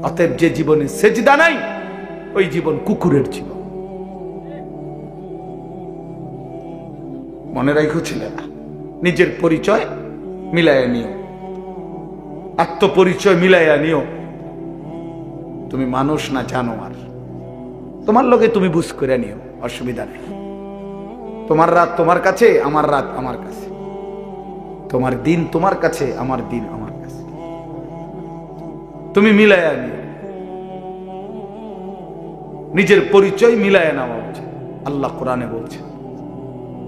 অতএব যে জীবনে সেজদা নাই ওই জীবন কুকুরের জীবন। মনে রাখো ছেলেরা, নিজের পরিচয় মিলাইয়া নিও, আত্মপরিচয় মিলাইয়া নিও। তুমি মানুষ না জানোয়ার, তোমার লগে তুমি বুঝ করে নিও, অসুবিধা নেই। তোমার রাত তোমার কাছে, আমার রাত আমার কাছে, তোমার দিন তোমার কাছে, আমার দিন আমার কাছে, তুমি মিলাইয়া নিও। নিজের পরিচয় মিলাইয়া নেওয়া উচিত। আল্লাহ কোরআনে বলছে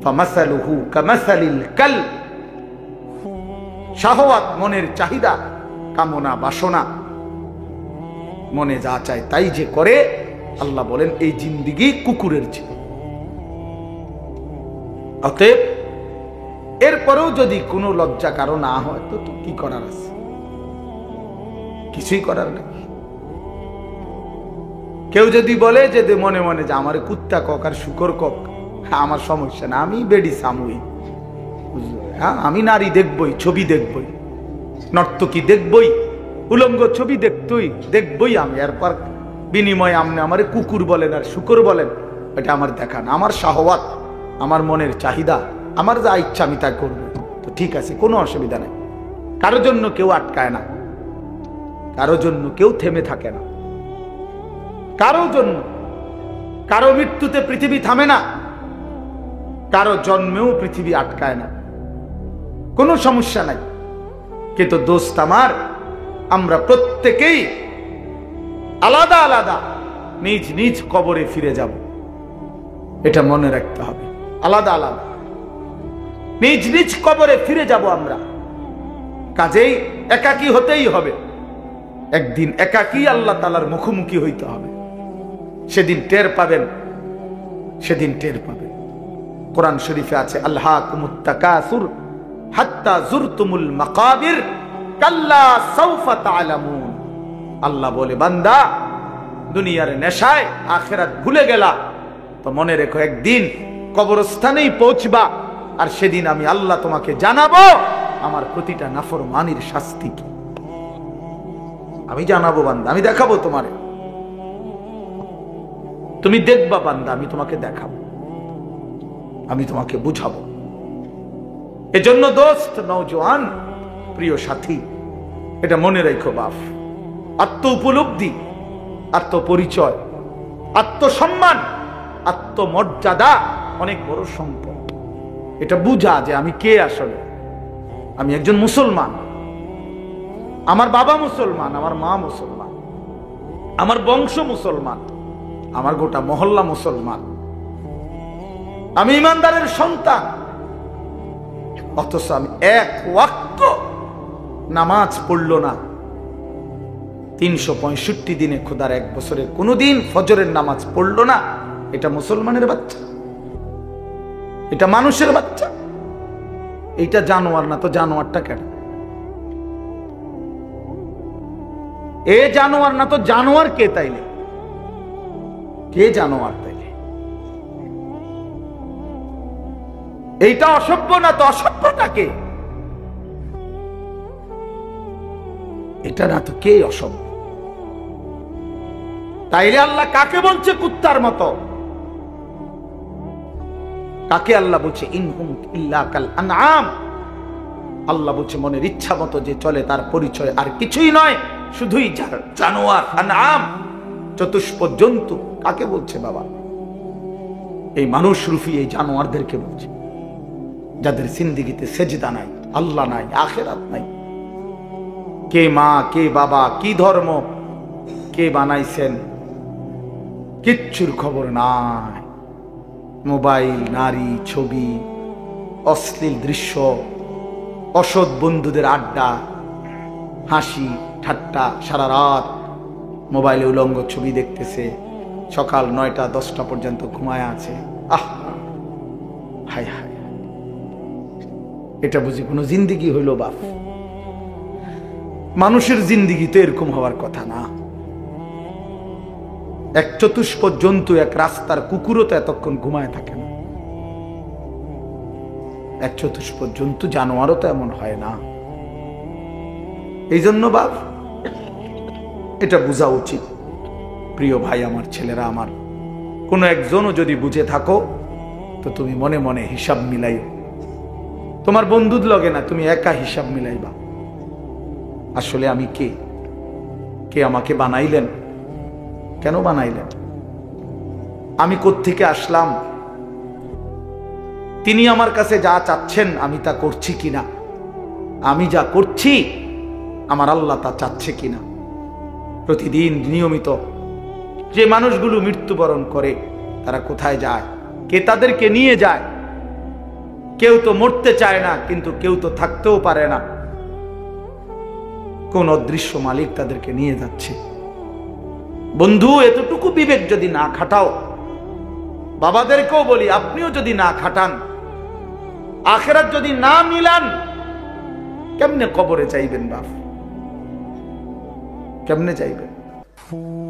ফামাসালুহু কামাসালিল কালব, শাহওয়াত মনের চাহিদা, কামনা বাসনা, মনে যা চায় তাই যে করে, আল্লাহ বলেন এই জিন্দেগি কুকুরের জীবন। অতএব এরপরেও যদি কোনো লজ্জা কারো না হয় তো কি করার আছে? কিছুই করার নেই। কেউ যদি বলে যে মনে মনে যে আমার কুত্তা কক আর শুকর কক, আমার সমস্যা না, আমি বেডি সামুই, হ্যাঁ আমি নারী দেখবই, ছবি দেখবই, নর্তকী দেখবই, উলঙ্গ ছবি দেখবই আমি। এরপর বিনিময়ে আপনি আমার কুকুর বলেন আর শুকর বলেন, এটা আমার দেখা না। আমার শাহওয়াত, আমার মনের চাহিদা, আমার যা ইচ্ছা আমি তা করবো, তো ঠিক আছে, কোনো অসুবিধা নেই। কারো জন্য কেউ আটকায় না, কারো জন্য কেউ থেমে থাকে না, কারো জন্য, কারো মৃত্যুতে পৃথিবী থামে না, কারো জন্মেও পৃথিবী আটকায় না, কোনো সমস্যা নাই। কিন্তু দোস্ত আমার, আমরা প্রত্যেকেই আলাদা আলাদা নিজ নিজ কবরে ফিরে যাব, এটা মনে রাখতে হবে। আলাদা আলাদা নিজ নিজ কবরে ফিরে যাব আমরা। কাজেই একাকী হতেই হবে, একদিন একাকী আল্লাহ তাআলার মুখোমুখি হইতে হবে। সেদিন টের পাবেন, সেদিন টের পাবেন। কোরআন শরীফে আছে আলহাকুমুত তাকাসুর হাত্তা জুরতুমুল মাকাবির কাল্লা সাউফা তা'লামুন। আল্লাহ বলে, বান্দা দুনিয়ার নেশায় আখিরাত ভুলে গেলা, তো মনে রেখো একদিন কবরস্থানেই পৌঁছবা, আর সেদিন আমি আল্লাহ তোমাকে জানাবো আমার প্রতিটা নাফরমানির শাস্তি কি। আমি জানাবো বান্দা, আমি দেখাবো তোমারে, তুমি দেখবা বান্দা, আমি তোমাকে দেখাবো, আমি তোমাকে বুঝাবো। এজন্য দোস্ত, নওজোয়ান, প্রিয় সাথী, এটা মনে রেখো বাপ, আত্ম উপলব্ধি, আত্মপরিচয়, আত্মসম্মান, আত্মমর্যাদা অনেক বড় সম্পদ। এটা বুঝা যে আমি কে আসলে। আমি একজন মুসলমান, আমার বাবা মুসলমান, আমার মা মুসলমান, আমার বংশ মুসলমান, আমার গোটা মহল্লা মুসলমান, আমি ইমানদারের সন্তান, অথচ আমি এক ওয়াক্ত নামাজ পড়ল না। 365 দিনে খোদার এক বছরে কোনোদিন ফজরের নামাজ পড়ল না। এটা মুসলমানের বাচ্চা, এটা মানুষের বাচ্চা, এইটা জানোয়ার না তো জানোয়ারটা কেন? এ জানোয়ার না তো জানোয়ার কে তাইলে? কে জানোয়ার তাইলে? এইটা অসভ্য না তো অসভ্যটা কে? এটা না তো কে অসভ্য? তাইলে আল্লাহ কাকে বলছে কুত্তার মতো? কাকে আল্লাহ বলছে ইনহুম ইল্লা কাল আনআম? আল্লাহ বলছে মনের ইচ্ছা মতো যে চলে তার পরিচয় আর কিছুই নয়, শুধুই জানোয়ার, আনআম, চতুষ্প জন্তু। কাকে বলছে বাবা? এই মানুষ রূপী এই জানোয়ারদেরকে বলছে, যাদের জিন্দেগিতে সেজদা নাই, আল্লাহ নাই, আখিরাত নাই। কে মা, কে বাবা, কি ধর্ম, কে বানাইছেন, কিচ্ছুর খবর নাই। মোবাইল, নারী, ছবি, অশ্লীল দৃশ্য, অসৎ বন্ধুদের আড্ডা, হাসি ঠাট্টা, সারা রাত মোবাইলে উলঙ্গ ছবি দেখতেছে, সকাল 9টা 10টা পর্যন্ত ঘুমায় আছে। আহ হায় হায়, এটা বুঝি কোনো জিন্দিগি হইল বাপ? মানুষের জিন্দিগি তো এরকম হওয়ার কথা না। এক চতুষ্প জন্তু, এক রাস্তার কুকুরও তো এতক্ষণ ঘুমায় থাকে না। এক চতুষ্প জন্তু, জানোয়ারও তো এমন হয় না। এই জন্য বাপ, এটা বোঝা উচিত। প্রিয় ভাই আমার, ছেলেরা আমার, কোনো একজনও যদি বুঝে থাকো তো তুমি মনে মনে হিসাব মিলাই। তোমার বন্ধুর লগে না, তুমি একা হিসাব মিলাইবা। আসলে আমি কে? কে আমাকে বানাইলেন? কেন বানাইলেন? আমি কোত্থেকে আসলাম? তিনি আমার কাছে যা চাচ্ছেন আমি তা করছি কিনা? আমি যা করছি আমার আল্লাহ তা চাচ্ছে কিনা? প্রতিদিন নিয়মিত যে মানুষগুলো মৃত্যুবরণ করে তারা কোথায় যায়? কে তাদেরকে নিয়ে যায়? কেউ তো মরতে চায় না, কিন্তু কেউ তো থাকতেও পারে না। কোন অদৃশ্য মালিক তাদেরকে নিয়ে যাচ্ছে। বন্ধু, এতটুকু বিবেক যদি না খাটাও, বাবাদেরকেও বলি আপনিও যদি না খাটান, আখিরাত যদি না মিলান, কেমনে কবরে চাইবেন বাপ? কেমনে চাইবেন?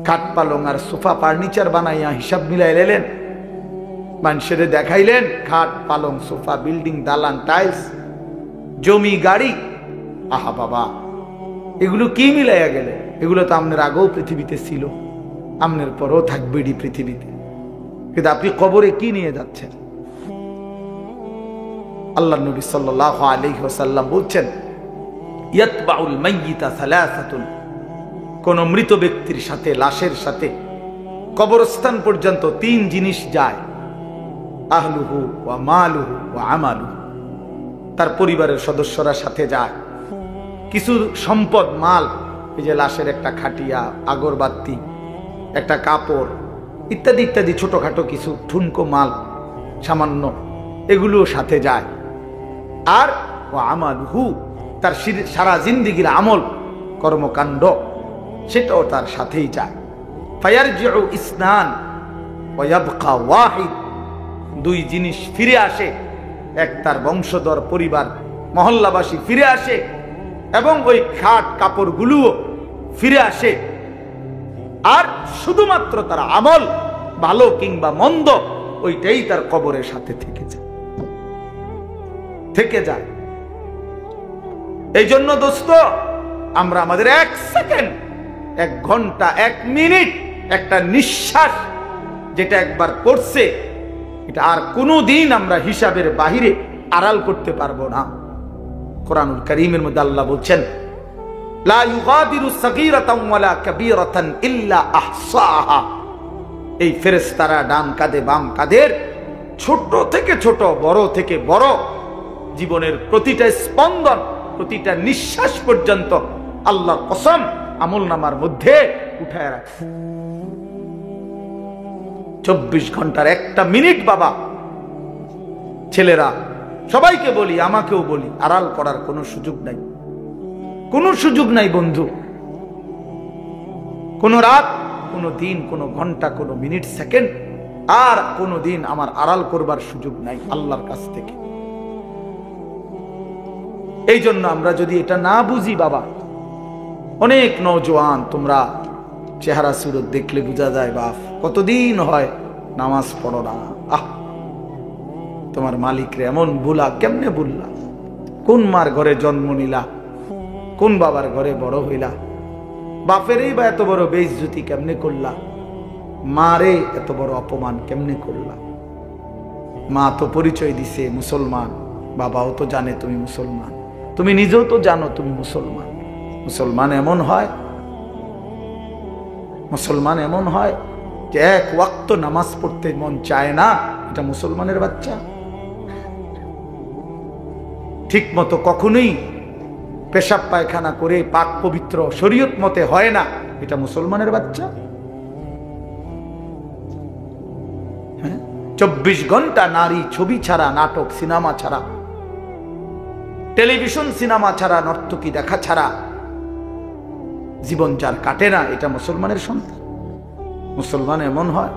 খাট পালং আর সোফা ফার্নিচার বানাইয়া হিসাব মিলাই লেলেন, মানুষের দেখাইলেন খাট পালং সোফা, বিল্ডিং, দালান, টাইলস, জমি, গাড়ি। আহা বাবা, এগুলো কি মিলাইয়া গেলে? এগুলো তো আপনার আগেও পৃথিবীতে ছিল, আপনার পরেও থাকবে পৃথিবীতে, কিন্তু আপনি কবরে কি নিয়ে যাচ্ছেন? আল্লাহ নবী সাল্লাল্লাহু আলাইহি ওয়াসাল্লাম বলছেন, ইয়াতবাউল মাইয়িতা সালাসাতুন, কোন মৃত ব্যক্তির সাথে, লাশের সাথে কবরস্থান পর্যন্ত তিন জিনিস যায়। আহলুহু ওয়া মালুহু ওয়া আমালুহু, তার পরিবারের সদস্যরা সাথে যায়। কিছু সম্পদ, মাল, এই যে লাশের একটা খাটিয়া, আগরবাতি, একটা কাপড় ইত্যাদি ইত্যাদি, ছোটখাটো কিছু ঠুনকো মাল সামান্য, এগুলোও সাথে যায়। আর ওয়া আমালুহু, তার সারা জিন্দেগীর আমল, কর্মকাণ্ড, সেটাও তার সাথেই যায়। ফায়ারজিউ ইসনান ওয়া ইয়াবকা ওয়াহিদ, দুই জিনিস ফিরে আসে। এক, তার বংশধর, পরিবার, মহল্লাবাসী ফিরে আসে, এবং ওই খাট কাপড়গুলোও ফিরে আসে। আর শুধুমাত্র তার আমল, ভালো কিংবা মন্দ, ওইটাই তার কবরের সাথে থেকে যায়। এই জন্য দোস্ত, আমরা আমাদের এক সেকেন্ড, এক ঘন্টা, এক মিনিট, একটা নিঃশ্বাস যেটা একবার পড়ছে, এটা আর কোনোদিন আমরা হিসাবের বাহিরে আড়াল করতে পারবো না। কোরআনুল কারীমের মধ্যে আল্লাহ বলছেন, লা ইউগাদিরু সাগীরাতান ওয়ালা কাবীরাতান ইল্লা আহসাহা। এই ফেরেশতারা ডান কাঁধে বাম কাঁধের, ছোট থেকে ছোট, বড় থেকে বড়, জীবনের প্রতিটা স্পন্দন, প্রতিটা নিঃশ্বাস পর্যন্ত আল্লাহর কসম আমলনামার মধ্যে উঠায় রাখে। 24 ঘন্টার একটা মিনিট বাবা, ছেলেরা, সবাইকে বলি, আমাকেও বলি, আড়াল করার কোনো সুযোগ নাই, কোনো সুযোগ নাই বন্ধু। কোনো রাত, কোনো দিন, কোনো ঘন্টা, কোনো মিনিট, সেকেন্ড, আর কোনো দিন আমার আড়াল করবার সুযোগ নাই আল্লাহর কাছ থেকে। এই জন্য আমরা যদি এটা না বুঝি বাবা, অনেক নওজোয়ান, তোমরা চেহারা সুরত দেখলে বোঝা যায় বাপ, কতদিন হয় নামাজ পড়ো না। আহ, তোমার মালিকরে এমন ভুলা, কেমনে ভুললা? কোন মার ঘরে জন্ম নিলা? কোন বাবার ঘরে বড় হইলা? বাপেরই বা এত বড় বেইজ্জতি কেমনে করলা? মারে এত বড় অপমান কেমনে করলা? মা তো পরিচয় দিছে মুসলমান, বাবাও তো জানে তুমি মুসলমান, তুমি নিজেও তো জানো তুমি মুসলমান। মুসলমান এমন হয়, মুসলমান এমন হয় যে এক ওয়াক্ত নামাজ পড়তে মন চায় না, এটা মুসলমানের বাচ্চা। ঠিক মতো কখনোই পেশাব পায়খানা করে পাক পবিত্র শরীয়ত মতে হয় না, এটা মুসলমানের বাচ্চা। হ্যাঁ, 24 ঘন্টা নারী ছবি ছাড়া, নাটক সিনেমা ছাড়া, টেলিভিশন সিনেমা ছাড়া, নর্তকী দেখা ছাড়া জীবন যার কাটে না, এটা মুসলমানের সন্তান। মুসলমান এমন হয়।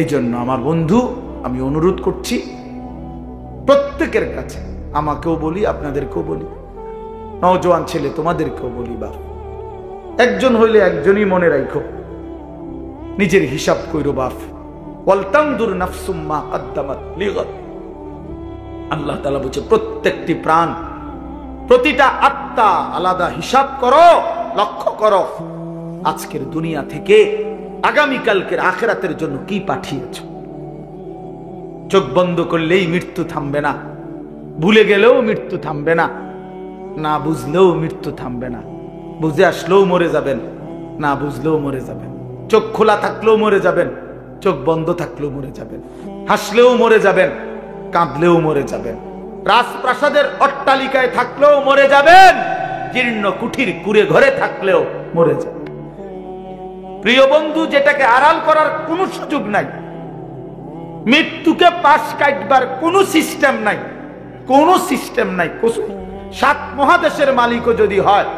এই জন্য আমার বন্ধু, আমি অনুরোধ করছি প্রত্যেকের কাছে, আমাকেও বলি, আপনাদেরকেও বলি, নওজোয়ান ছেলে তোমাদেরকেও বলি, বা একজন হইলে একজনই মনে রাখো, নিজের হিসাব কইরো বাপ। ওয়ালতানজুর নাফসুম মা কদ্দামাত লিগাদ। আল্লাহ তাআলা বলছে প্রত্যেকটি প্রাণ, প্রতিটা আত্মা আত্মা আলাদা হিসাব করো, লক্ষ্য করো আজকের দুনিয়া থেকে আগামীকালকের আখিরাতের জন্য কি পাঠিয়েছ। চোখ বন্ধ করলেই মৃত্যু থামবে না, ভুলে গেলেও মৃত্যু থামবে না, না বুঝলেও মৃত্যু থামবে না। বুঝে আসলেও মরে যাবেন, না বুঝলেও মরে যাবেন। চোখ খোলা থাকলেও মরে যাবেন, চোখ বন্ধ থাকলেও মরে যাবেন। হাসলেও মরে যাবেন, কাঁদলেও মরে যাবেন। রাজপ্রাসাদের অট্টালিকায় থাকলেও মরে যাবেন, জীর্ণ কুঠির কুড়ে ঘরে থাকলেও মরে যাবেন। প্রিয় বন্ধু, যেটাকে আড়াল করার কোনো সুযোগ নাই, মৃত্যুকে পাশ কাটবার কোনো সিস্টেম নাই, কোনো সিস্টেম নাই। সাত মহাদেশের মালিকও যদি হয়,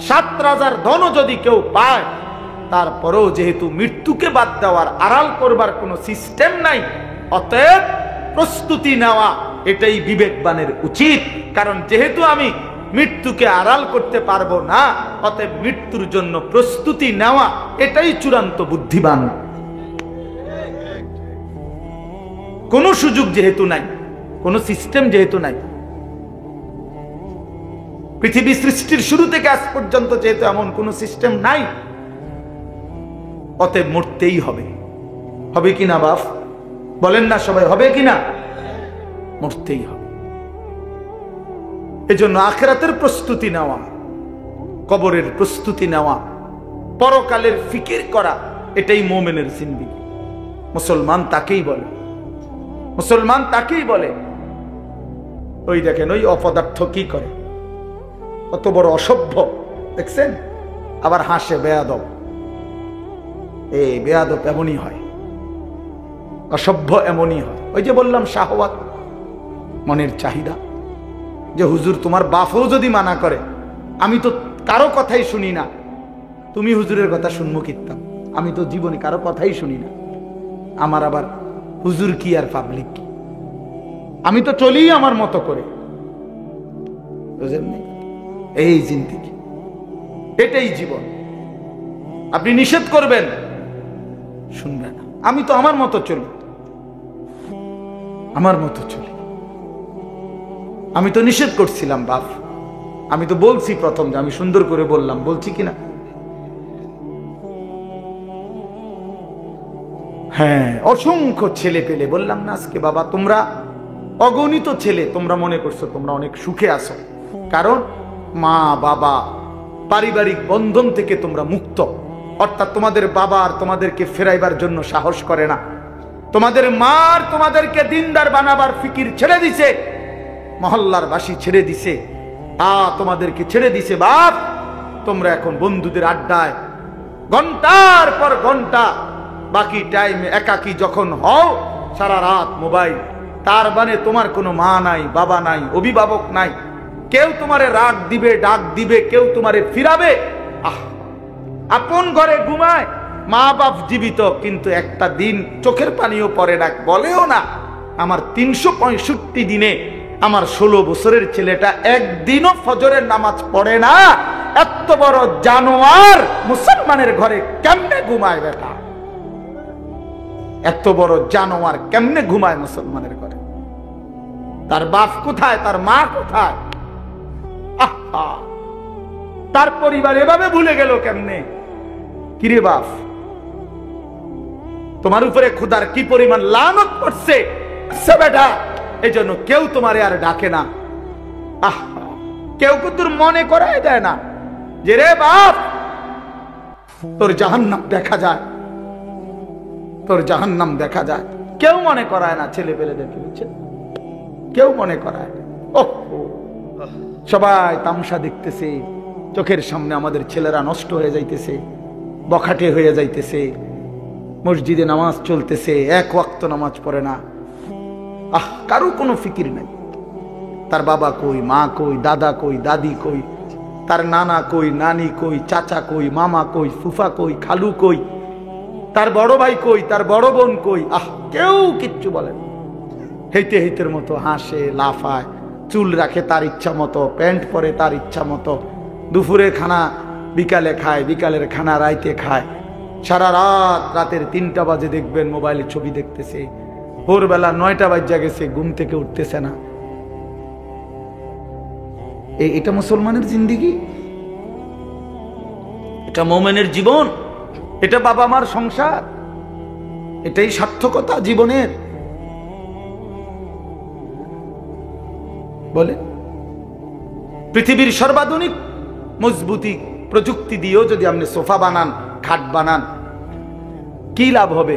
7 রাজার ধনও যদি কেউ পায়, তারপরেও যেহেতু মৃত্যুকে বাদ দেওয়ার আড়াল করবার কোনো সিস্টেম নাই, অতএব প্রস্তুতি নেওয়া এটাই বিবেকবানের উচিত। কারণ যেহেতু আমি মৃত্যুকে আড়াল করতে পারবো না, অতএব মৃত্যুর জন্য প্রস্তুতি নেওয়া এটাই চূড়ান্ত বুদ্ধিমান। কোনো সুযোগ যেহেতু নাই, কোনো সিস্টেম যেহেতু নাই, পৃথিবী সৃষ্টির শুরু থেকে আজ পর্যন্ত যেহেতু এমন কোনো সিস্টেম নাই, অতএব মরতেই হবে। হবে কিনা বাপ বলেন না সবাই, হবে কিনা? মরতেই হবে। এজন্য আখিরাতের প্রস্তুতি নেওয়া, কবরের প্রস্তুতি নেওয়া, পরকালের ফিকির করা, এটাই মুমিনের জিন্দেগি। মুসলমান তাকেই বলে, মুসলমান তাকেই বলে। ওই দেখেন ওই অপদার্থ কি করে, কত বড় অসভ্য দেখছেন, আবার হাসে বেয়াদব। এই বেয়াদব এমনই হয়, অসভ্য এমনই হয়। ওই যে বললাম শাহওয়াত, মনের চাহিদা। যে হুজুর তোমার বাপও যদি মানা করে, আমি তো কারো কথাই শুনি না, তুমি হুজুরের কথা শুনবো কিতাম, আমি তো জীবনে কারো কথাই শুনি না, আমার আবার হুজুর কি আর পাবলিক কি, আমি তো চলি আমার মতো করে। বুঝেন নাই? এই জিন্দেগি, এটাই জীবন। আপনি নিষেধ করবেন, শুনবে না। আমি তো আমার মতো চলি, আমার মতো চলি। আমি তো নিষেধ করছিলাম বাপ, আমি তো বলছি প্রথম যে আমি সুন্দর করে বললাম, বলছি কিনা? হ্যাঁ, অসংখ্য ছেলে পেলে বললাম না আজকে বাবা, তোমরা অগণিত ছেলে, তোমরা মনে করছো তোমরা অনেক সুখে আছো, কারণ মা বাবা পারিবারিক বন্ধন থেকে তোমরা মুক্ত। অর্থাৎ তোমাদের বাবা আর তোমাদেরকে ফেরাইবার জন্য সাহস করে না, তোমাদের মা আর তোমাদেরকে দিনদার বানাবার ফিকির ছেড়ে দিছে, মহল্লার বাসী ছেড়ে দিছে, তোমাদেরকে ছেড়ে দিছে। বাপ, তোমরা এখন বন্ধুদের আড্ডায় ঘন্টার পর ঘন্টা, বাকি টাইমে একাকী যখন হও, সারা রাত মোবাইল। তার মানে তোমার কোনো মা নাই, বাবা নাই, অভিভাবক নাই, কেউ তোমারে রাগ দিবে, ডাক দিবে, কেউ তোমারে ফিরাবে। আপন ঘরে ঘুমায়, মা বাপ জীবিত, কিন্তু একটা দিন চোখের পানিও পড়ে না, বলেও না আমার 365 দিনে আমার 16 বছরের ছেলেটা একদিনও ফজরের নামাজ পড়ে না। এত বড় জানোয়ার মুসলমানের ঘরে কেমনে ঘুমায় বেটা? এত বড় জানোয়ার কেমনে ঘুমায় মুসলমানের ঘরে? তার বাপ কোথায়, তার মা কোথায়? তার পরিবার এভাবে ভুলে গেল কেমনে? কিরে বাপ, তোমার উপরে খোদার কি পরিমাণ লানত পড়ছে বেটা, এই জন্য কেউ তোমারে আর ডাকে না। কেউ কিন্তু মনে করাই দেয় না যে রে বাপ তোর জাহান্নাম দেখা যায়, তোর জাহান্নাম দেখা যায়। কেউ মনে করায় না ছেলে পেলে দেখে, বুঝছে? কেউ মনে করায়। সবাই তামসা দেখতেছে, চোখের সামনে আমাদের ছেলেরা নষ্ট হয়ে যাইতেছে, বখাটে হয়ে যাইতেছে, মসজিদে নামাজ চলতেছে, এক ওয়াক্ত নামাজ পড়ে না। কারো কোনো ফিকির নাই। তার বাবা কই, মা কই, দাদা কই, দাদি কই, তার নানা কই, নানি কই, চাচা কই, মামা কই, ফুফা কই, খালু কই, তার বড় ভাই কই, তার বড় বোন কই। কেউ কিচ্ছু বলেন। হেইতে হেইতের মতো হাসে, লাফায়, চুল রাখে তার ইচ্ছা মতো, প্যান্ট পরে তার ইচ্ছা মতো, দুপুরে খানা বিকালে খায়, বিকালের খানা রাইতে খায়, সারা রাত, রাতের 3টা বাজে দেখবেন মোবাইলে ছবি দেখতেছে, ভোরবেলা 9টা বাজে গেছে, ঘুম থেকে উঠতেছে না। এটা মুসলমানের জিন্দেগি, এটা মোমেনের জীবন, এটা বাবা মার সংসার, এটাই সার্থকতা জীবনের? বলে পৃথিবীর সর্বাধুনিক মজবুতি প্রযুক্তি দিয়েও যদি আপনি সোফা বানান, খাট বানান, কি লাভ হবে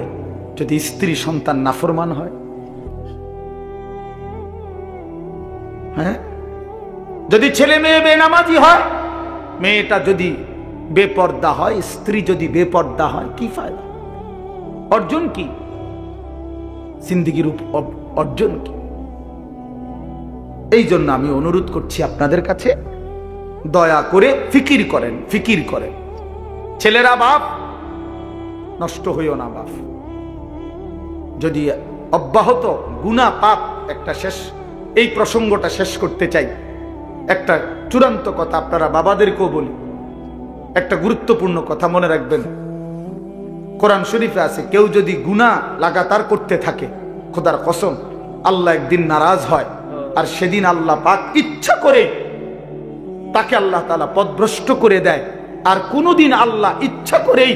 যদি স্ত্রী সন্তান নাফরমান হয়? হ্যাঁ, যদি ছেলে মেয়ে বেনামাজি হয়, মেয়েটা যদি বেপর্দা হয়, স্ত্রী যদি বেপর্দা হয়, কি ফায়দা? অর্জন কি? জিন্দেগির অর্জন কি? এই জন্য আমি অনুরোধ করছি আপনাদের কাছে, দয়া করে ফিকির করেন, ফিকির করেন। ছেলেরা বাপ, নষ্ট হইও না বাপ। যদি অব্যাহত গুনাহ পাপ, একটা শেষ, এই প্রসঙ্গটা শেষ করতে চাই। একটা চূড়ান্ত কথা আপনারা বাবাদেরকেও বলি, একটা গুরুত্বপূর্ণ কথা মনে রাখবেন। কোরআন শরীফে আছে, কেউ যদি গুনাহ লাগাতার করতে থাকে, খোদার কসম আল্লাহ একদিন নারাজ হয়, আর সেদিন আল্লাহ পাক ইচ্ছা করে তাকে আল্লাহ তাআলা পথভ্রষ্ট করে দেয়। আর কোনোদিন আল্লাহ ইচ্ছা করেই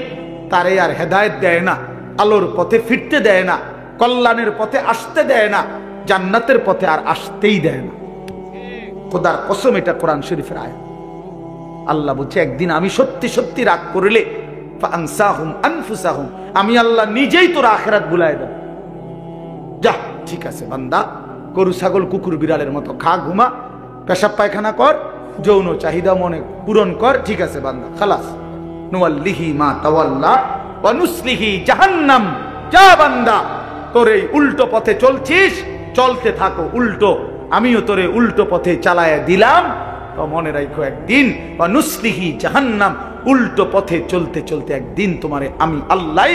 তারে আর হেদায়েত দেয় না, আলোর পথে ফিরতে দেয় না, কল্যাণের পথে আসতে দেয় না, জান্নাতের পথে আর আসতেই দেয় না। খোদার কসম, এটা কোরআন শরীফের আয়াত। আল্লাহ বলছে, একদিন আমি সত্যি সত্যি রাগ করলে ফাআনসাহুম আনফুসাহুম, আমি আল্লাহ নিজেই তোর আখিরাত ভুলায় দেব। যা, ঠিক আছে বান্দা, গরু ছাগল কুকুর বিড়ালের মতো খা, ঘুমা, পেশাব পায়খানা কর, যৌন চাহিদা মনে পূরণ কর, ঠিক আছে বান্দা, খালাস। নুওয়াল্লিহি মা তাওয়াল্লা ওয়া নুসলিহি জাহান্নাম। যা বান্দা, তোর এই উল্টো পথে চলছিস, চলতে থাকো উল্টো, আমিও তোরে উল্টো পথে চালায়া দিলাম। তো মনে রাখো, একদিন ওয়া নুসলিহি জাহান্নাম, উল্টো পথে চলতে চলতে একদিন তোমারে আমি আল্লাহ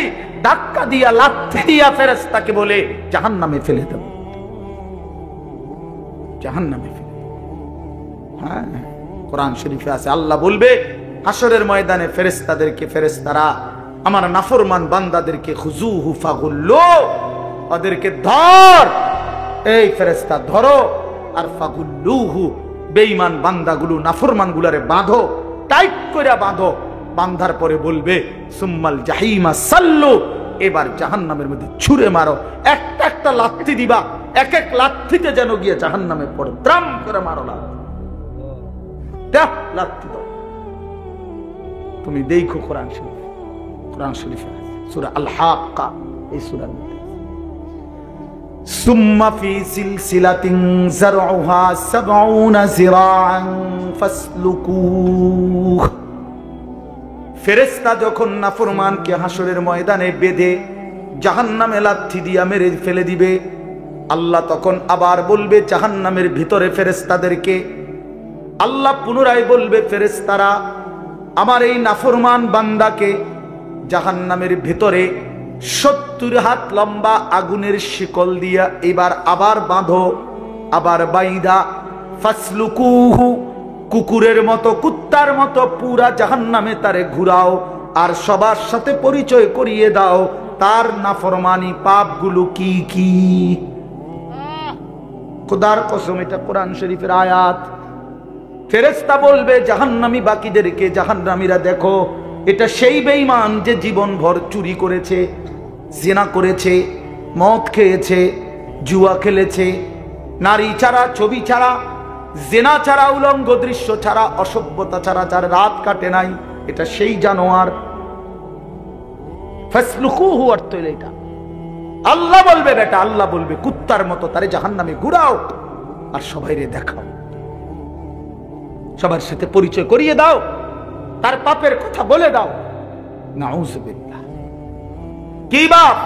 ধাক্কা দিয়া, লাথি দিয়া ফেরেশতাকে বলে জাহান্নামে ফেলে দেব, জাহান্নামে ফেলে। হ্যাঁ, কোরআন শরীফে আছে, আল্লাহ বলবে হাসরের ময়দানে ফেরেশতাদেরকে, ফেরেশতারা আমার নাফরমান বান্দাদেরকে খুজুহু ফাগুল্লু, ওদেরকে ধর, এই ফেরেশতা ধরো, আর ফাগুল্লুহু, বেঈমান বান্দাগুলো, নাফরমান গুলারে বাঁধো, টাইট করে বাঁধো। বাঁধার পরে বলবে সুম্মাল জাহিমা সাল্লু, এবার জাহান্নামের মধ্যে ছুঁড়ে মারো। একটা একটা লাথি দিবা, এক এক লাথিতে যেন গিয়ে জাহান্নামে পড়ে, দ্রাম করে মারো লাথি দাও। তুমি দেখো কোরআন শরীফ, কোরআন শরীফে সূরা আল হাক্কা, এই সূরার মধ্যে সুম্মা ফি সিলসিলাতিন যারউহা ৭০ যিরাআন ফাসলুকুহ। ফেরেশতা যখন নাফরমানকে হাসরের ময়দানে বেঁধে জাহান্নামে লাথি দিয়া মেরে ফেলে দিবে, আল্লাহ তখন আবার বলবে জাহান্নামের ভিতরে ফেরেশতাদেরকে, আল্লাহ পুনরায় বলবে ফেরেশতারা আমার এই নাফরমান বান্দাকে জাহান্নামের ভিতরে ৭০ হাত লম্বা আগুনের শিকল দিয়া এবার আবার বাঁধো, আবার বাইদা ফাসলুকুহু, কুকুরের মতো, কুত্তার মতো পুরা জাহান্নামে তারে ঘুরাও, আর সবার সাথে পরিচয় করিয়ে দাও তার নাফরমানি পাপগুলো কি কি। খোদার কসম, এটা কোরআন শরীফের আয়াত। ফেরেশতা বলবে জাহান্নামী বাকিদেরকে, জাহান্নামীরা দেখো, এটা সেই বেঈমান যে জীবন ভর চুরি করেছে, জিনা করেছে, মদ খেয়েছে, জুয়া খেলেছে, নারী ছাড়া, ছবি ছাড়া, জিনা ছাড়া, উলঙ্গ দৃশ্য ছাড়া, অসভ্যতা ছাড়া যার রাত কাটে নাই, এটা সেই জানোয়ার। ফাসলুকুহু অর্থ হলো এটা। আল্লাহ বলবে বেটা, আল্লাহ বলবে কুত্তার মতো তারে জাহান্নামে ঘুরাও, আর সবাইরে দেখাও, সবার সাথে পরিচয় করিয়ে দাও, তার পাপের কথা বলে দাও। নাউযুবিল্লাহ। কি বাপ,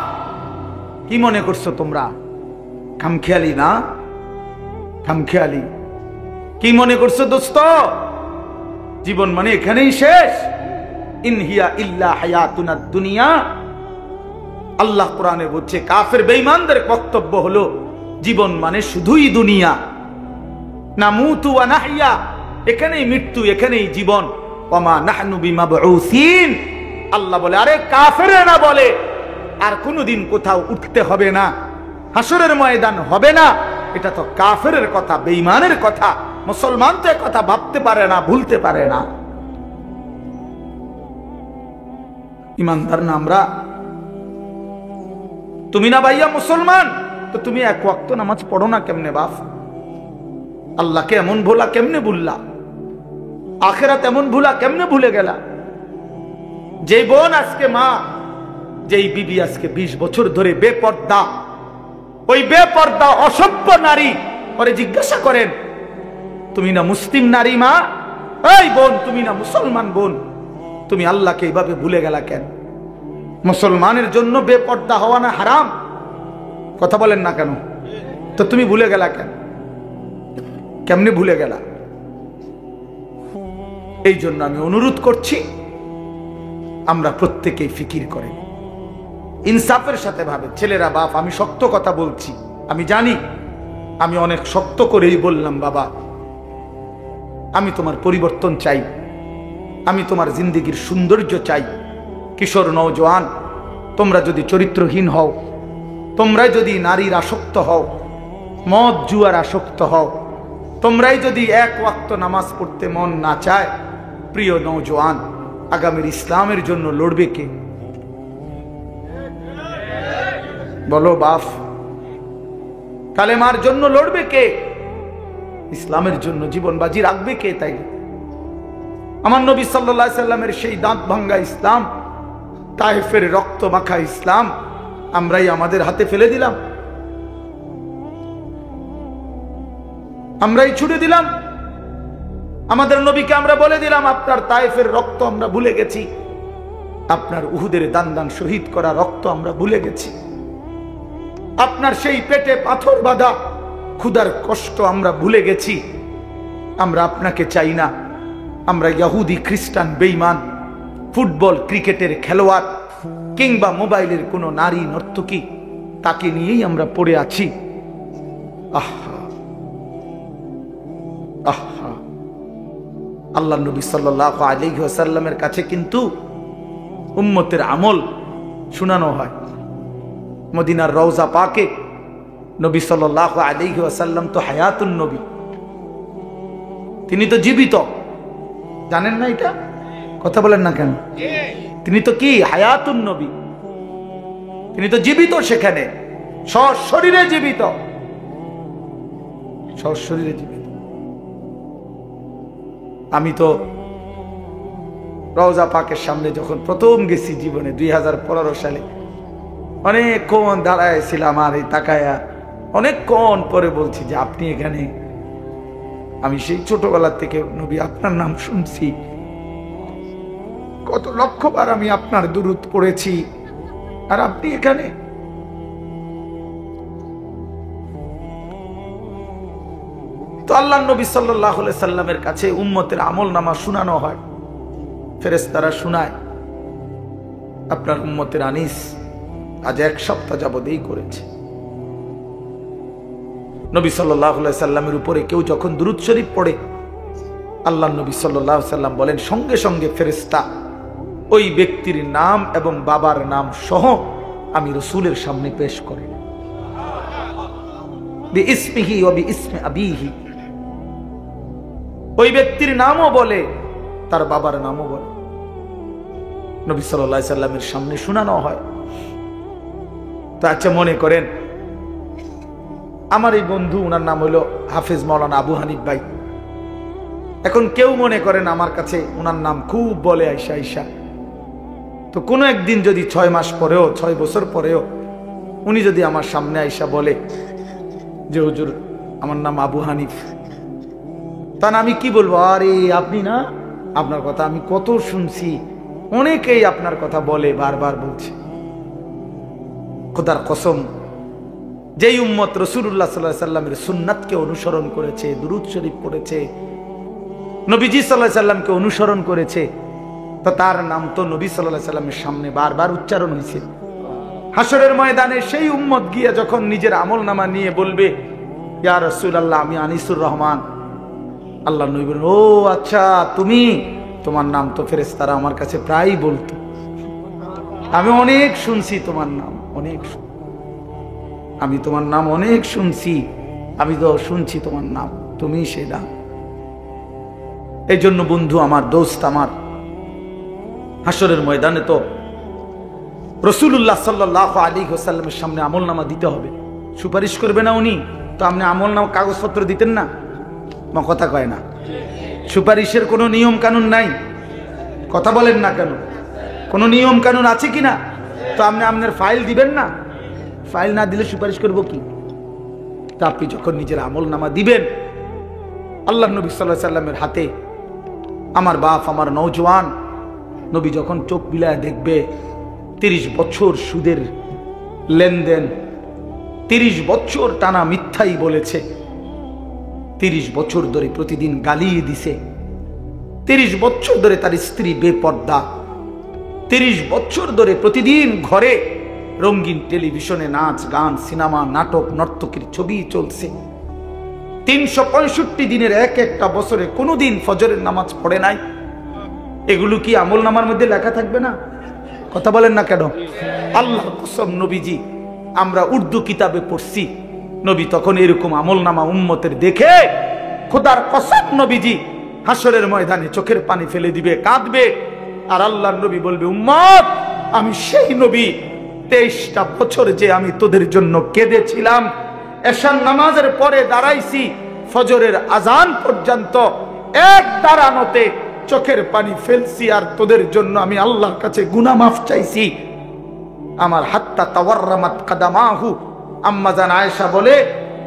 কি মনে করছো তোমরা? খামখেয়ালি না? খামখেয়ালি। কি মনে করছো দোস্ত? জীবন মানে এখানেই শেষ? ইনহিয়া ইল্লা হায়াতুনাদ দুনিয়া। আল্লাহ কোরআনে বলছে, কাফের বেঈমানদের বক্তব্য হলো জীবন মানে শুধুই দুনিয়া, নামুতু ওয়া নাহইয়া, এখানেই মৃত্যু, এখানেই জীবন। ওয়ামা নাহনু বিমাবউসিন। আল্লাহ বলে, আরে কাফেরেরা বলে আর কোনোদিন কোথাও উঠতে হবে না, হাসরের ময়দান হবে না, এটা তো কাফেরের কথা, বেঈমানের কথা। মুসলমান তো কথা ভাবতে পারে না, ভুলতে পারে না। ইমানদার না আমরা? তুমি না ভাইয়া মুসলমান, তো তুমি এক ওয়াক্ত নামাজ পড়ো না কেমনে বাপ? আল্লাহকে এমন ভোলা কেমনে ভুললা? আখেরাত এমন ভুলা কেমনে ভুলে গেলা? যেই বোন আজকে মা, যেই বিবি আজকে 20 বছর ধরে বেপর্দা, ওই বেপর্দা অসভ্য নারী, পরে জিজ্ঞাসা করেন তুমি না মুসলিম নারী মা? এই বোন, তুমি না মুসলমান বোন, তুমি আল্লাহকে এইভাবে ভুলে গেলা কেন? মুসলমানের জন্য বেপর্দা হওয়া না হারাম? কথা বলেন না কেন? তো তুমি ভুলে গেলা কেন? কেমনে ভুলে গেলা? এই জন্য আমি অনুরোধ করছি, আমরা প্রত্যেকেই ফিকির করেন, ইনসাফের সাথে ভাবে। ছেলেরা বাপ, আমি শক্ত কথা বলছি, আমি জানি আমি অনেক শক্ত করেই বললাম, বাবা আমি তোমার পরিবর্তন চাই, আমি তোমার জিন্দেগির সৌন্দর্য চাই। কিশোর নওজোয়ান, তোমরা যদি চরিত্রহীন হও, তোমরা যদি নারীর আসক্ত হও, মদ জুয়ার আসক্ত হও, তোমরাই যদি এক ওয়াক্ত নামাজ পড়তে মন না চায়, প্রিয় নওজোয়ান, আগামীর ইসলামের জন্য লড়বে কে? বলো বাপ, কালেমার জন্য লড়বে কে? ইসলামের জন্য জীবন বাজি রাখবে কে? তাই আমার নবী সাল্লাল্লাহু আলাইহি সাল্লামের সেই দাঁত ভাঙ্গা ইসলাম, তায়েফের রক্ত মাখা ইসলাম আমরাই আমাদের হাতে ফেলে দিলাম, আমরাই ছুড়ে দিলাম। আমাদের নবীকে আমরা বলে দিলাম, আপনার তায়েফের রক্ত আমরা ভুলে গেছি, আপনার উহুদের দান দান শহীদ করা রক্ত আমরা ভুলে গেছি, আপনার সেই পেটে পাথর বাঁধা ক্ষুধার কষ্ট আমরা ভুলে গেছি। আমরা আপনাকে চাই না, আমরা ইহুদি খ্রিস্টান বেঈমান ফুটবল ক্রিকেটের খেলোয়াড় কিংবা মোবাইলের কোনো নারী নর্তকী, তাকে নিয়েই আমরা পড়ে আছি। আহা আহা, আল্লাহ নবী সাল্লাল্লাহু আলাইহি ওয়াসাল্লামের কাছে কিন্তু উম্মতের আমল শোনানো হয়। মদিনার রওজা পাকে নবী সাল্লাল্লাহু আলাইহি ওয়াসাল্লাম তো হায়াতুন নবী, তিনি তো জীবিত, জানেন না এটা? কথা বলেন না কেন? তিনি তো কি হায়াতুন নবী, তিনি তো জীবিত, সেখানে সশরীরে জীবিত, সশরীরে জীবিত। আমি তো রওজা পাকের সামনে যখন প্রথম গেছি জীবনে 2015 সালে, অনেকক্ষণ দাঁড়াইছিলাম আর এই তাকায়া, অনেকক্ষণ পরে বলছি যে আপনি এখানে? আমি সেই ছোটবেলা থেকে নবী আপনার নাম শুনছি, কত লক্ষবার আমি আপনার দুরূদ পড়েছি, আর আপনি এখানে? তো আল্লাহ নবী সাল্লাল্লাহু আলাইহি সাল্লামের কাছে উম্মতের আমল নামা শুনানো হয়, ফেরেশতারা শুনায়। আপনার উম্মতের আনিস আজ 1 সপ্তাহ যাবত এই করেছে। নবী সাল্লাল্লাহু আলাইহি সাল্লামের উপরে কেউ যখন দুরূদ শরীফ পড়ে, আল্লাহ নবী সাল্লাল্লাহু আলাইহি সাল্লাম বলেন সঙ্গে সঙ্গে ফেরেশতা ওই ব্যক্তির নাম এবং বাবার নাম সহ আমি রাসূলের সামনে পেশ করি, বিইসমিহি ওয়া বিইসমি আবিহি। ওই ব্যক্তির নামও বলে, তার বাবার নামও বলে, নবী সাল্লাল্লাহু আলাইহি সাল্লামের সামনে শোনানো হয়। তো আচ্ছা, মনে করেন আমার এই বন্ধু, ওনার নাম হলো হাফেজ মাওলানা আবু হানিফ ভাই। এখন কেউ মনে করেন আমার কাছে ওনার নাম খুব বলে আইসা আইসা, তো কোনো একদিন যদি 6 মাস পরেও 6 বছর পরেও উনি যদি আমার সামনে আইসা বলে যে হুজুর আমার নাম আবু হানিফ, তা আমি কি বলবো? আরে আপনি না, আপনার কথা আমি কত শুনছি, অনেকেই আপনার কথা বলে, বারবার বলছে। খোদার কসম, যেই উম্মত রাসূলুল্লাহ সাল্লাল্লাহু আলাইহি সাল্লামের সুন্নাতকে অনুসরণ করেছে, দুরূদ শরীফ পড়েছে, নবীজি সাল্লাল্লাহু আলাইহি সাল্লামকে অনুসরণ করেছে, তো তার নাম তো নবী সাল্লাল্লাহু আলাইহি সাল্লামের সামনে বারবার উচ্চারণ হয়েছে। হাসরের ময়দানে সেই উম্মত গিয়ে যখন নিজের আমল নামা নিয়ে বলবে, ইয়া রাসূলুল্লাহ আমি আনিসুর রহমান, আল্লাহ নবী বলেন, ও আচ্ছা তুমি, তোমার নাম তো ফেরেশতারা আমার কাছে প্রায় বলতো, আমি অনেক শুনছি তোমার নাম, অনেক আমি তোমার নাম অনেক শুনছি, আমি তো শুনছি তোমার নাম, তুমি সে নাম। এই জন্য বন্ধু আমার, দোস্ত আমার, হাসরের ময়দানে তো রাসূলুল্লাহ সাল্লাল্লাহু আলাইহি ওয়াসাল্লামের সামনে আমলনামা দিতে হবে। সুপারিশ করবে না উনি, তো আপনি আমলনামা কাগজপত্র দিতেন না? কথা কয় না। সুপারিশের কোনো নিয়ম কানুন নাই, কথা বলেন না কেন? কোনো নিয়ম কানুন আছে কি না? তো আপনি আপনার ফাইল দিবেন না? ফাইল না দিলে সুপারিশ করব কি? তা আপনি যখন নিজের আমলনামা দিবেন, আল্লাহ নবী সাল্লাল্লাহু আলাইহি ওয়াসাল্লামের হাতে আমার বাপ, আমার নওজোয়ান নবী যখন চোখ বিলায় দেখবে 30 বছর সুদের লেনদেন, 30 বছর টানা মিথ্যাই বলেছে, 30 বছর ধরে প্রতিদিন গালিয়ে দিছে, 30 বছর ধরে তার স্ত্রী বেপর্দা, 30 বছর ধরে প্রতিদিন ঘরে রঙিন টেলিভিশনে নাচ গান, সিনেমা, নাটক, নর্তকীর ছবি চলছে, 365 দিনের এক একটা বছরে কোনোদিন ফজরের নামাজ পড়ে নাই। এগুলো কি আমল নামার মধ্যে লেখা থাকবে না? কথা বলেন না কেন? আল্লাহর কসম নবীজি, আমরা উর্দু কিতাবে পড়ছি, নবী তখন এরকম আমল নামা উম্মতের দেখে খোদার কসম নবীজি হাসরের ময়দানে চোখের পানি ফেলে দিবে, কাঁদবে, আর আল্লাহর নবী বলবে, উম্মত আমি সেই নবী, 23টা বছর যে আমি তোদের জন্য কেঁদেছিলাম, এশার নামাজের পরে দাঁড়াইছি ফজরের আজান পর্যন্ত, এক দাঁড়ানোতে চোখের পানি ফেলছি, আর তোদের জন্য আমি আল্লাহর কাছে গুনাহ মাফ চাইছি। আমার হাত্তা তাওয়াররামাত কাদামাহু, আম্মা জান আয়েশা বলে,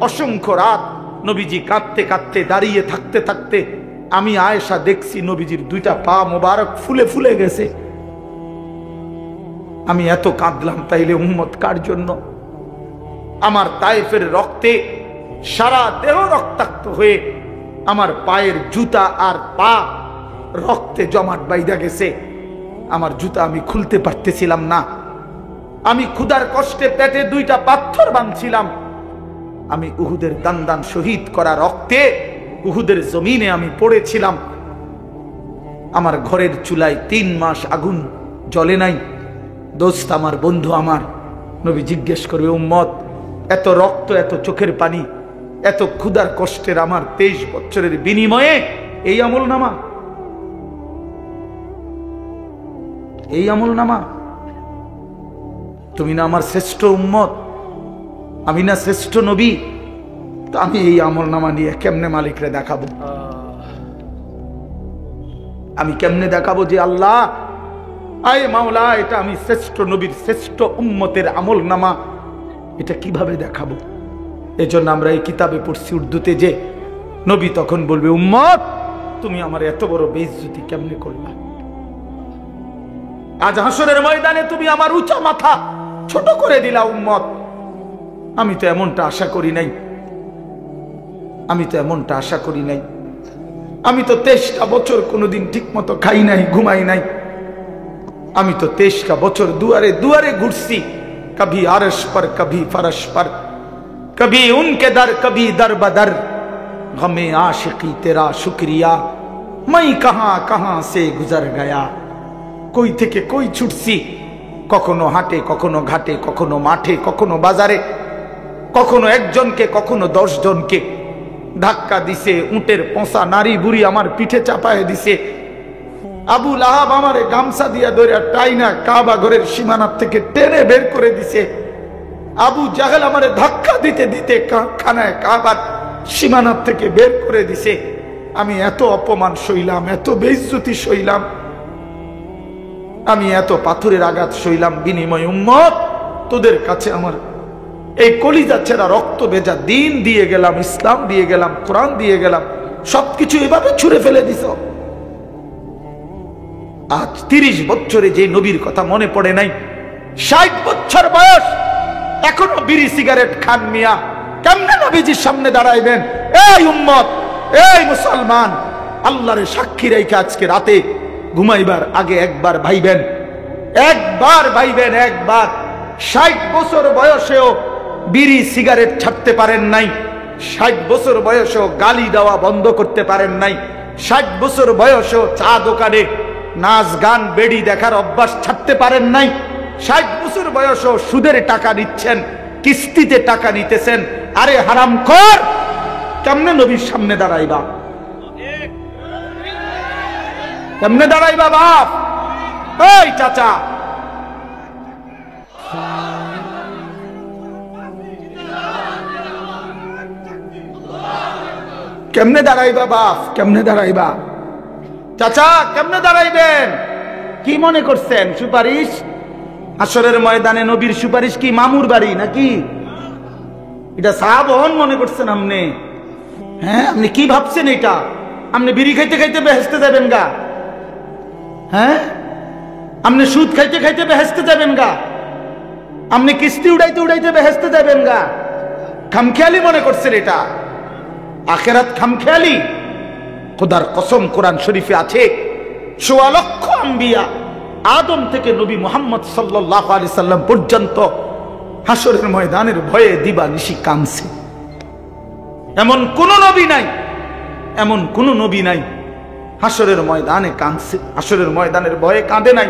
অসংখ্য রাত নবীজি কাঁদতে কাঁদতে, দাঁড়িয়ে থাকতে থাকতে আমি আয়েশা দেখছি নবীজির 2টা পা মোবারক ফুলে ফুলে গেছে। আমি এত কাঁদলাম, তাইলে উম্মত কার জন্য? আমার তায়েফের রক্তে সারা দেহ রক্তাক্ত হয়ে আমার পায়ের জুতা আর পা রক্তে জমাট বাইধা গেছে। আমার জুতা আমি খুলতে পারতেছিলাম না, আমি ক্ষুধার কষ্টে পেটে 2টা পাথর বাঁধছিলাম। আমি উহুদের দান দান শহীদ করা রক্তে উহুদের জমিনে আমি পড়েছিলাম। আমার ঘরের চুলায় 3 মাস আগুন জ্বলে নাই। দোস্ত আমার, বন্ধু আমার, নবী জিজ্ঞেস করবে, উম্মত এত রক্ত, এত চোখের পানি, এত ক্ষুধার কষ্টের আমার 23 বছরের বিনিময়ে এই আমল নামা, এই আমল নামা? তুমি না আমার শ্রেষ্ঠ উম্মত, আমি না শ্রেষ্ঠ নবী? তো আমি এই আমল নামা নিয়ে কেমনে মালিকরে দেখাবো? আমি কেমনে দেখাবো যে আল্লাহ, আয় মাওলা, এটা আমি শ্রেষ্ঠ নবীর শ্রেষ্ঠ উম্মতের আমল নামা, এটা কিভাবে দেখাবো? এজন্য আমরা এই কিতাবে পড়ছি উর্দুতে যে নবী তখন বলবে, উম্মত তুমি আমার এত বড় বেইজ্জতি কেমনে করলা? আজ হাসরের ময়দানে তুমি আমার উঁচা মাথা ছোট করে দিলা উম্মত। আমি তো এমনটা আশা করি নাই, আমি তো এমনটা আশা করি নাই। আমি তো 23টা বছর কোনোদিন ঠিক মতো খাই নাই, ঘুমাই নাই। আমি তো 23টা বছর দুয়ারে দুয়ারে ঘুরছি, কभी আরশ पर कभी फरश पर, कभी उनके दर कभी दर बदर, गमे आशिकी तेरा शुक्रिया, मैं कहां कहां से गुजर गया। কই থেকে কই ছুটছি, কখনো হাটে, কখনো ঘাটে, কখনো মাঠে, কখনো বাজারে, কখনো একজনকে, কখনো 10 জনকে ধাক্কা দিছে। উটের পোঁছা নারী বুড়ি আমার পিঠে চাপায় দিছে। আবু লাহাব আমারে গামছা দিয়া ধরে টাইনা কাবা ঘরের সীমানার থেকে টেনে বের করে দিছে। আবু জাহেল আমারে ধাক্কা দিতে দিতে খানায় কাবার সীমানার থেকে বের করে দিছে। আমি এত অপমান সইলাম, এত বেইজ্জতি সইলাম, আমি এত পাথরের আঘাত সইলাম, বিনিময় উম্মত তোদের কাছে আমার এই কলিজা ছেঁড়া রক্ত ভেজা দিন দিয়ে গেলাম, ইসলাম দিয়ে গেলাম, কোরআন দিয়ে গেলাম, সবকিছু এভাবে ছুঁড়ে ফেলে দিছ। আজ 30 বছরে যে নবীর কথা মনে পড়ে নাই, 60 বছর বয়স এখনো বিড়ি সিগারেট খান মিয়া, কেমনে নবীজির সামনে দাঁড়াইবেন? এই উম্মত, এই মুসলমান, আল্লাহরে সাক্ষী রেখে আজকে রাতে ঘুমাইবার আগে একবার ভাইবেন, একবার ভাইবেন, একবার। 60 বছর বয়সেও বিড়ি সিগারেট ছাড়তে পারেন নাই, 60 বছর বয়সেও গালি দেওয়া বন্ধ করতে পারেন নাই, 60 বছর বয়সেও চা দোকানে নাচ গান বেড়ি দেখার অভ্যাস ছাড়তে পারেন নাই, 60 বছর বয়সেও সুদের টাকা নিচ্ছেন, কিস্তিতে টাকা নিতেছেন। আরে হারামখোর, কেমনে নবীর সামনে দাঁড়াইবা? কেমনে দাঁড়াইবা বাপ? এই চাচা, কেমনে দাঁড়াইবা বাপ? কেমনে দাঁড়াইবা? চাচা কেমনে দাঁড়াইবেন? কি মনে করছেন সুপারিশ? হাসরের ময়দানে নবীর সুপারিশ কি মামুর বাড়ি নাকি? এটা সাহাবহন মনে করছেন আপনি? হ্যাঁ, আপনি কি ভাবছেন এটা? আপনি বিড়ি খাইতে খাইতে বেহেশতে যাবেন গা? হ্যাঁ, আপনি সুদ খাইতে খাইতে বেহেশতে যাবেন গা? আপনি কিস্তি উড়াইতে উড়াইতে বেহেশতে যাবেন গা? খামখেয়ালি মনে করছেন এটা? আখেরাত খামখেয়ালি? খোদার কসম, কোরআন শরীফে আছে ১৬ লক্ষ আম্বিয়া আদম থেকে নবী মুহাম্মদ সাল্লাল্লাহু আলাইহি সাল্লাম পর্যন্ত হাসরের ময়দানের ভয়ে দিবানিশি কাঁদছে। এমন কোন নবী নাই, এমন কোন নবী নাই হাসরের ময়দানে কাঁদছে, হাসরের ময়দানের ভয়ে কাঁদে নাই।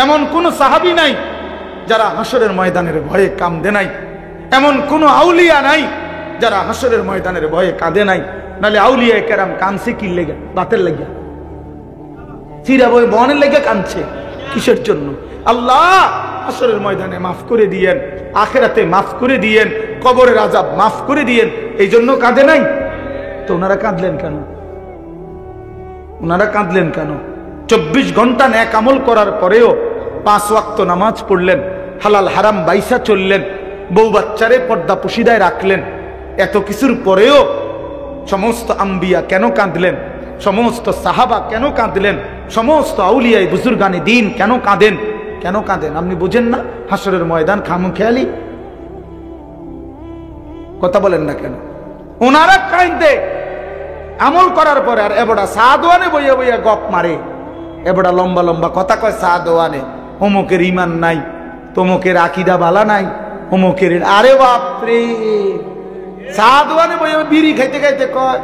এমন কোন সাহাবী নাই যারা হাসরের ময়দানের ভয়ে কাঁদে নাই। এমন কোন আউলিয়া নাই যারা হাসরের ময়দানের ভয়ে কাঁদে নাই। নালে আউলিয়া কেরাম কাঁদছে কি লেগে? বাতের লেগে, চিরা বই বনের লেগে কাঁদছে কিসের জন্য? আল্লাহ হাসরের ময়দানে মাফ করে দিয়েন, আখেরাতে মাফ করে দিয়েন, কবরের আযাব মাফ করে দিয়েন, এই জন্য কাঁদে নাই। তো ওনারা কাঁদলেন কেন? ওনারা কাঁদলেন কেন? 24 ঘন্টা নেক আমল করার পরেও 5 ওয়াক্ত নামাজ পড়লেন, হালাল হারাম বাইসা চললেন, বউ বাচ্চারে পর্দা পুশিদায় রাখলেন। এত কিছুর পরেও সমস্ত আম্বিয়া কেন কাঁদলেন? সমস্ত সাহাবা কেন কাঁদলেন? সমস্ত আউলিয়াই বুজুর্গানে দিন কেন কাঁদেন? কেন কাঁদেন আপনি বুঝেন না? হাসরের ময়দান খামখেয়ালি? কথা বলেন না কেন? ওনারা কাঁদে আমল করার পরে, আর এবড়া সাদওয়ানে বইয়া বইয়া গপ মারে, এবড়া লম্বা লম্বা কথা কয় সাদওয়ানে, অমুকের ইমান নাই, তমুকের আকীদা বালা নাই, অমুকের। আরে বাপরে, সাদওয়ানে বইয়া বিড়ি খাইতে খাইতে কয়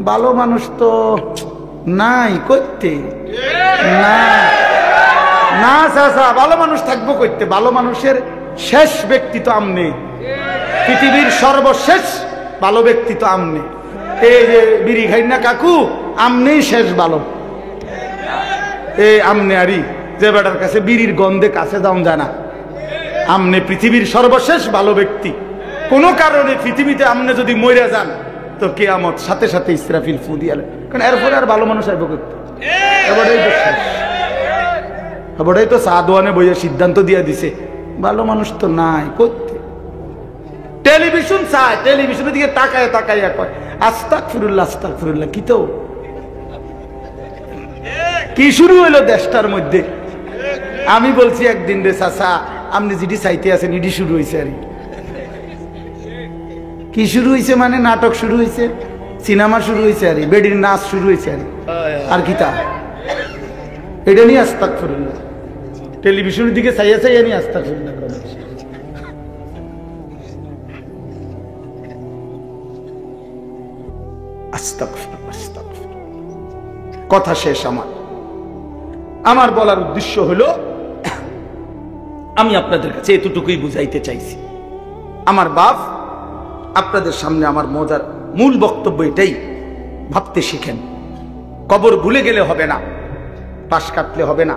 ভালো মানুষ তো নাই করতে না। না চাচা, ভালো মানুষ থাকবো করতে? ভালো মানুষের শেষ ব্যক্তি তো আমনে, পৃথিবীর সর্বশেষ ভালো ব্যক্তি তো আমনে। এই যে বিড়ি খাই না কাকু, আমনেই শেষ ভালো। এই আমনে আরি যে বেটার কাছে বিড়ির গন্ধে কাছে যাওয়া যায় না, আমনে পৃথিবীর সর্বশেষ ভালো ব্যক্তি। কোন কারণে পৃথিবীতে আমনে যদি মরে যান তো কিয়ামত সাথে সাথে ইসরাফিল ফু দিয়ালে, কারণ এরপরে আর ভালো মানুষ আইব করতে। এবারেই তো শেষ, এবারেই তো সাদওয়ানে বইয়া সিদ্ধান্ত দিয়ে দিছে ভালো মানুষ তো নাই করতে। টেলিভিশন চায়, টেলিভিশনের দিকে তাকায় তাকাইয়া কয় আস্তাগফিরুল্লাহ আস্তাগফিরুল্লাহ। কি তো কি শুরু হইলো দেশটার মধ্যে? আমি বলছি একদিন রে চাচা, আপনি যেটি চাইতে আছেন এটি শুরু হয়েছে। আর কি শুরু হয়েছে মানে? নাটক শুরু হয়েছে, সিনেমা শুরু হয়েছে, আর বেডির নাচ শুরু হয়েছে। আর কি তা এটা নিয়ে আস্তাগফিরুল্লাহ, টেলিভিশনের দিকে চাইয়া চাইয়া নিয়ে আস্তাগফিরুল্লাহ। কথা শেষ। আমার বলার উদ্দেশ্য হলো, আমি আপনাদের কাছে এতটুকুই বুঝাইতে চাইছি। আমার বাপ আপনাদের সামনে আমার মজার মূল বক্তব্য এটাই, ভাবতে শিখেন। কবর ভুলে গেলে হবে না, পাশ কাটলে হবে না।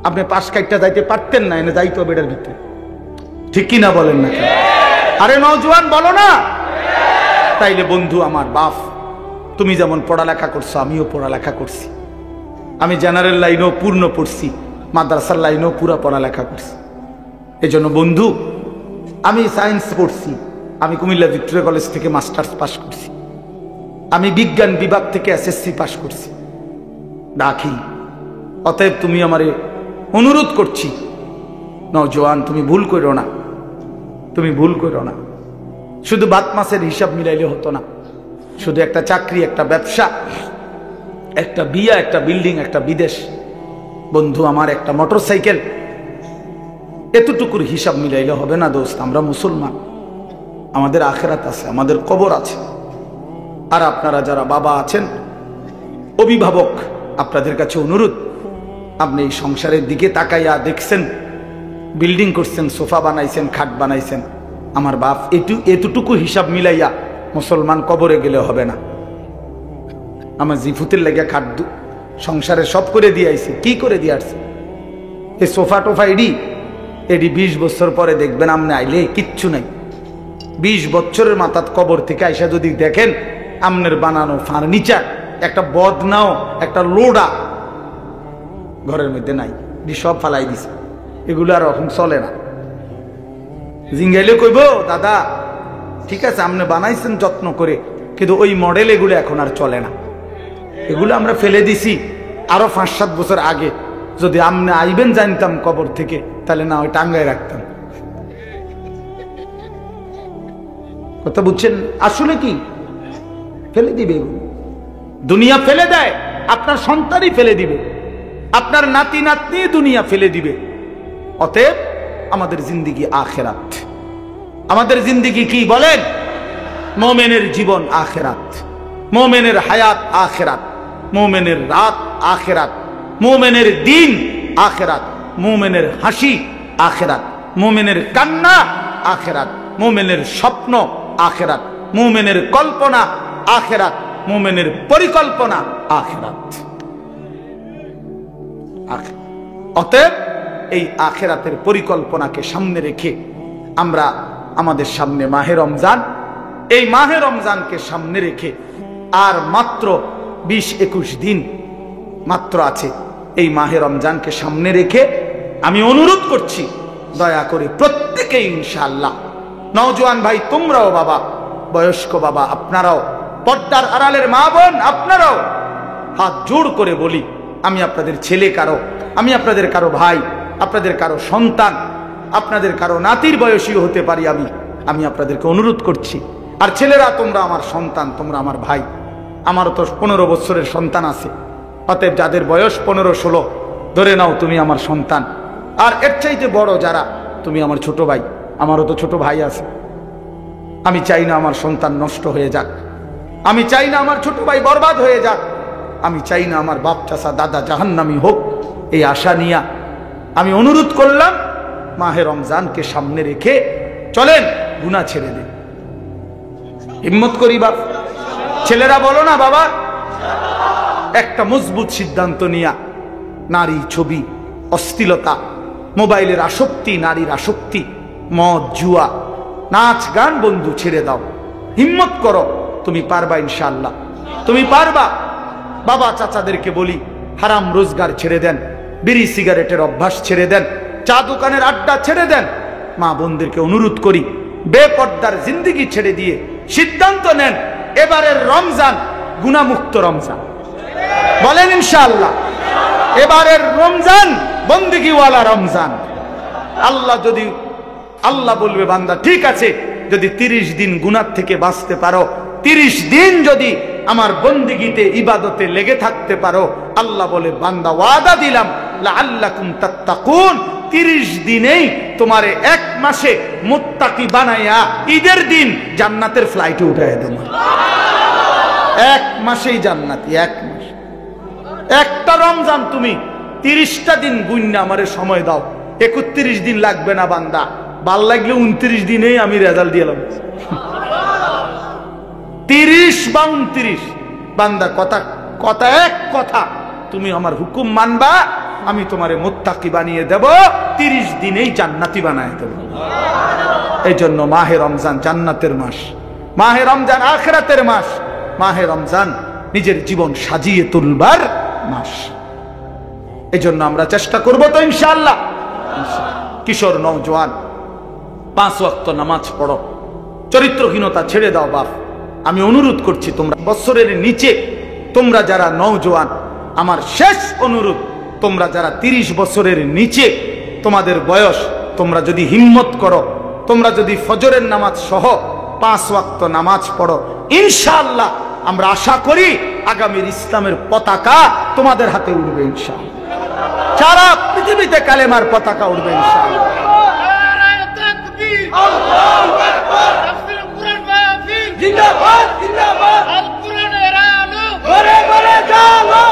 আপনি পাশ কাটতে যাইতে পারতেন না, এনে যাইতে হবে এটার ভিতরে, ঠিক কিনা বলেন না? আরে নওজোয়ান বলো না? তাইলে বন্ধু আমার বাপ, তুমি যেমন পড়ালেখা করছো আমিও পড়ালেখা করছি। আমি জেনারেল লাইনেও পূর্ণ পড়ছি, মাদ্রাসার লাইনেও পুরা পড়ালেখা করছি। এই জন্য বন্ধু, আমি সায়েন্স পড়ছি, আমি কুমিল্লা ভিক্টোরিয়া কলেজ থেকে মাস্টার্স পাস করছি, আমি বিজ্ঞান বিভাগ থেকে এসএসসি পাস করছি, দাখিল। অতএব তুমি আমারে অনুরোধ করছি, নওজোয়ান তুমি ভুল করো না, তুমি ভুল করো না। শুধু ভাত মাছের হিসাব মিলাইলে হতো না, শুধু একটা চাকরি, একটা ব্যবসা, একটা বিয়া, একটা বিল্ডিং, একটা বিদেশ, বন্ধু আমার একটা মোটরসাইকেল, এতটুকুর হিসাব মিলাইলে হবে না দোস্ত। আমরা মুসলমান, আমাদের আখেরাত আছে, আমাদের কবর আছে। আর আপনারা যারা বাবা আছেন, অভিভাবক, আপনাদের কাছে অনুরোধ, আপনি এই সংসারের দিকে তাকাইয়া দেখছেন, বিল্ডিং করছেন, সোফা বানাইছেন, খাট বানাইছেন, আমার বাপ এতটুকু হিসাব মিলাইয়া মুসলমান কবরে গেলে হবে না। আমার জিফুতের লেগে খাট সংসারে সব করে দিয়ে আইছি, কি করে দিয়ে আসছে? এই সোফা টোফা এডি 20 বছর পরে দেখবেন আপনি আইলে কিচ্ছু নাই। 20 বছরের মাথাত কবর থেকে আইসা যদি দেখেন আমনের বানানো ফার্নিচার, একটা বদনাও, একটা লোডা ঘরের মধ্যে নাই, সব ফালাই দিছে। এগুলো আর এখন চলে না। জিঙ্গাইলে কইব দাদা ঠিক আছে আপনি বানাইছেন যত্ন করে, কিন্তু ওই মডেল এগুলো এখন আর চলে না, এগুলো আমরা ফেলে দিছি আরো 5-7 বছর আগে। যদি আপনি আইবেন জানতাম কবর থেকে, তাহলে না ওই টাঙ্গায় রাখতাম। কথা বুঝছেন? আসলে কি ফেলে দিবে, দুনিয়া ফেলে দেয়, আপনার সন্তানই ফেলে দিবে, আপনার নাতি নাতনি দুনিয়া ফেলে দিবে। অতএব আমাদের জিন্দেগি আখেরাত। আমাদের জিন্দেগি কি বলেন? মুমিনের জীবন আখেরাত, মুমিনের হায়াত আখেরাত, মুমিনের রাত আখেরাত, মুমিনের দিন আখেরাত, মুমিনের হাসি আখেরাত, মুমিনের কান্না আখেরাত, মুমিনের স্বপ্ন আখেরাত, মুমিনের কল্পনা আখেরাত, মুমিনের পরিকল্পনা আখেরাত। অতএব এই আখেরাতের পরিকল্পনাকে সামনে রেখে আমরা আমাদের সামনে মাহে রমজান, এই মাহে রমজানকে সামনে রেখে আর মাত্র 20-21 দিন মাত্র আছে। এই মাহে রমজানকে সামনে রেখে আমি অনুরোধ করছি দয়া করে প্রত্যেকেই ইনশাআল্লাহ, নওজোয়ান ভাই তোমরাও, বাবা বয়স্ক বাবা আপনারাও, পর্দার আড়ালের মা বোন আপনারাও, হাত জোড় করে বলি, আমি আপনাদের ছেলে কারো, আমি আপনাদের কারো ভাই, আপনাদের কারো সন্তান, আপনাদের কারো নাতির বয়সীও হতে পারি আমি আপনাদেরকে অনুরোধ করছি। আর ছেলেরা তোমরা আমার সন্তান, তোমরা আমার ভাই, আমারও তো 15 বছরের সন্তান আছে। অতএব যাদের বয়স 15-16 ধরে নাও তুমি আমার সন্তান। আর এর চাইতে বড় যারা, তুমি আমার ছোট ভাই, আমারও তো ছোট ভাই আছে। আমি চাই না আমার সন্তান নষ্ট হয়ে যাক, আমি চাই না আমার ছোট ভাই বরবাদ হয়ে যাক, আমি চাই না আমার বাপ চাচা দাদা জাহান্নামী হোক। এই আশা নিয়ে আমি অনুরোধ করলাম, মাহে রমজানকে সামনে রেখে চলেন গুনাহ ছেড়ে দেন। হিম্মত করি বাপ, ছেলেরা বলো না বাবা, একটা মজবুত সিদ্ধান্ত নিয়া নারী ছবি, অশ্লীলতা, মোবাইলের আসক্তি, নারীর আসক্তি, মদ জুয়া, নাচ গান বন্ধু ছেড়ে দাও। হিম্মত করো, তুমি পারবা ইনশাআল্লাহ, তুমি পারবা। বাবা চাচাদেরকে বলি হারাম রোজগার ছেড়ে দেন, বিড়ি সিগারেটের অভ্যাস ছেড়ে দেন, চা দোকানের আড্ডা ছেড়ে দেন। মা বোনদেরকে অনুরোধ করি বেপর্দার জিন্দেগি ছেড়ে দিয়ে সিদ্ধান্ত নেন এবারের রমজান গুনাহমুক্ত রমজান। বলেন ইনশাআল্লাহ, এবারের রমজান বন্দেগীওয়ালা রমজান। আল্লাহ বলবে বান্দা ঠিক আছে, যদি 30 দিন গুনাহ থেকে বাঁচতে পারো, 30 দিন যদি আমার বন্দেগীতে ইবাদতে লেগে থাকতে পারো, আল্লাহ বলে বান্দা ওয়াদা দিলাম লাআল্লাকুম তাত্তাকুন, 30 দিনেই তোমারে 1 মাসে মুত্তাকি বানাইয়া ঈদের দিন জান্নাতের ফ্লাইটে উঠাইয়া দেব। 1 মাসেই জান্নাতি, 1 মাস। একটা রমজান তুমি 30টা দিন গুণনা আমারে সময় দাও, 31 দিন লাগবে না বান্দা, ভাল লাগলে 29 দিনেই আমি রেজাল্ট দিলাম। 30 বা 29 বান্দা কথা এক কথা, তুমি আমার হুকুম মানবা, আমি তোমারে মুত্তাকি বানিয়ে দেব, 30 দিনেই জান্নাতি বানায় দেব। এই জন্য মাহে রমজান জান্নাতের মাস, মাহে রমজান আখিরাতের মাস, মাহে রমজান নিজের জীবন সাজিয়ে তুলবার মাস। এই জন্য আমরা চেষ্টা করব তো ইনশাআল্লাহ। কিশোর নওজোয়ান 5 ওয়াক্ত নামাজ পড়ো, চরিত্রহীনতা ছেড়ে দাও বাপ। আমি অনুরোধ করছি তোমরা বছরের নিচে, তোমরা যারা নওজোয়ান, আমার শেষ অনুরোধ, তোমরা যারা 30 বছরের নিচে তোমাদের বয়স, তোমরা যদি হিম্মত করো, তোমরা যদি ফজরের নামাজ সহ 5 ওয়াক্ত নামাজ পড়ো, ইনশাআল্লাহ আমরা আশা করি আগামীর ইসলামের পতাকা তোমাদের হাতে উঠবে ইনশাআল্লাহ। সারা পৃথিবীতে কালেমার পতাকা উঠবে ইনশাআল্লাহ। আল্লাহু আকবার। তাফসীর কুরআন মাহফিল জিন্দাবাদ জিন্দাবাদ। আল কুরআনের আলো ঘরে ঘরে জালো।